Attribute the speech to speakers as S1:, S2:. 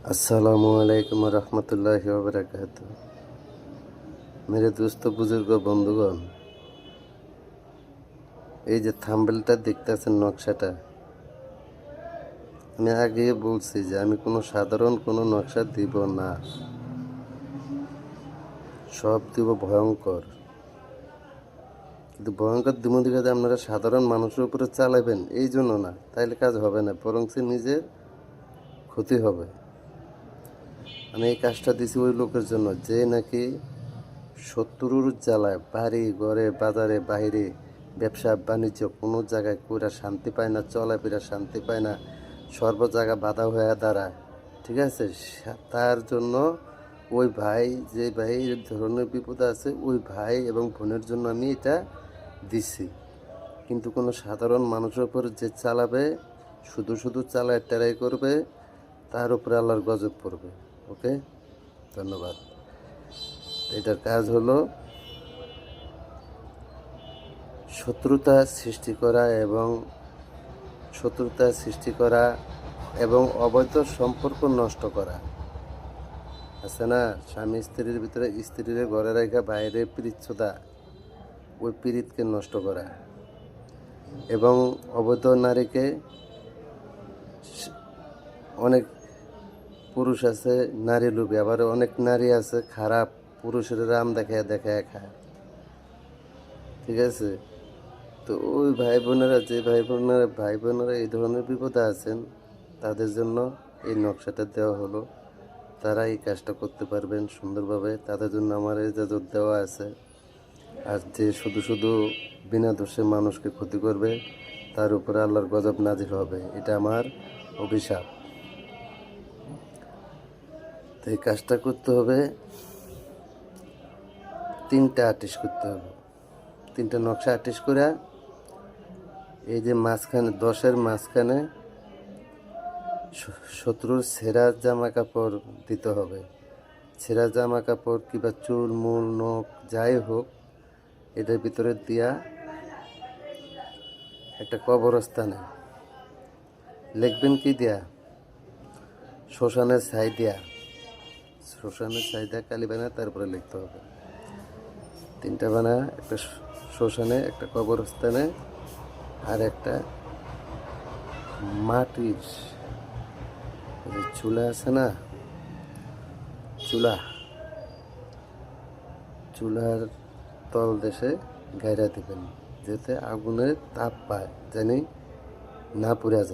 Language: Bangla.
S1: अस्सलामुअलैकुम रहमतुल्लाहि व बरकातुहू। मेरे दोस्तों बुजुर्ग बंधुगण, এই যে থাম্বনেলটা দেখতেছেন, নকশাটা আমি আগে বলছি যে আমি কোনো সাধারণ কোনো নকশা দিব না, সব দিব ভয়ঙ্কর। কিন্তু ভয়ঙ্কর দিব দিকে যে আপনারা সাধারণ মানুষের উপরে চালাবেন এই জন্য না, তাইলে কাজ হবে না, বরং নিজের ক্ষতি হবে। আমি এই কাজটা দিছি ওই লোকের জন্য যে নাকি শত্রুর জ্বালায় বাড়ি ঘরে বাজারে বাইরে ব্যবসা বাণিজ্য কোনো জায়গায় কইরা শান্তি পায় না, চলাফেরা শান্তি পায় না, সর্ব জায়গা বাধা হয়ে দাঁড়ায়। ঠিক আছে, তার জন্য ওই ভাই, যে ভাই এই ধরনের বিপদে আছে, ওই ভাই এবং বোনের জন্য আমি এটা দিছি। কিন্তু কোনো সাধারণ মানুষের উপর যে চালাবে, শুধু শুধু চালায় টেরাই করবে, তার উপরে আল্লাহর গজব পড়বে। ওকে, ধন্যবাদ। এটার কাজ হলো শত্রুতা সৃষ্টি করা এবং অবৈধ সম্পর্ক নষ্ট করা। আছে না, স্বামী স্ত্রীর ভিতরে স্ত্রীর ঘরে রেখা বাইরে পিরিচ্ছদা, ওই পিরিতকে নষ্ট করা। এবং অবৈধ নারীকে, অনেক পুরুষ আছে নারী লোভী, আবার অনেক নারী আছে খারাপ, পুরুষের রাম দেখায় দেখায় খায়। ঠিক আছে, তো ওই ভাই বোনেরা এই ধরনের বিপদে আছেন, তাদের জন্য এই নকশাটা দেওয়া হলো। তারা এই কাজটা করতে পারবেন সুন্দরভাবে, তাদের জন্য আমার ইজাজত দেওয়া আছে। আর যে শুধু শুধু বিনা দোষে মানুষকে ক্ষতি করবে, তার উপরে আল্লাহর গজব নাজিল হবে, এটা আমার অভিশাপ। তো এই কাজটা করতে হবে, 3টা আর্টিস্ট করতে হবে, 3টা নকশা আর্টিস্ট করে এই যে মাঝখানে 10-এর মাঝখানে শত্রুর ছেঁড়া জামা কাপড় দিতে হবে। ছেঁড়া জামা কাপড় কিংবা চুল মূল নখ যাই হোক, এটার ভিতরে দিয়া একটা কবরস্থানে লিখবেন কি দিয়া, শ্মশানের ছাই দিয়া কালি বানা, তারপরে লিখতে হবে। 3টা বানা, একটা শ্মশানে, একটা কবরস্থানে, আর একটা মাটির চুলা আছে না, চুলার তল দেশে গায়রা দিবেন, যাতে আগুনের তাপ পায়, জানি না পুড়ে যায়।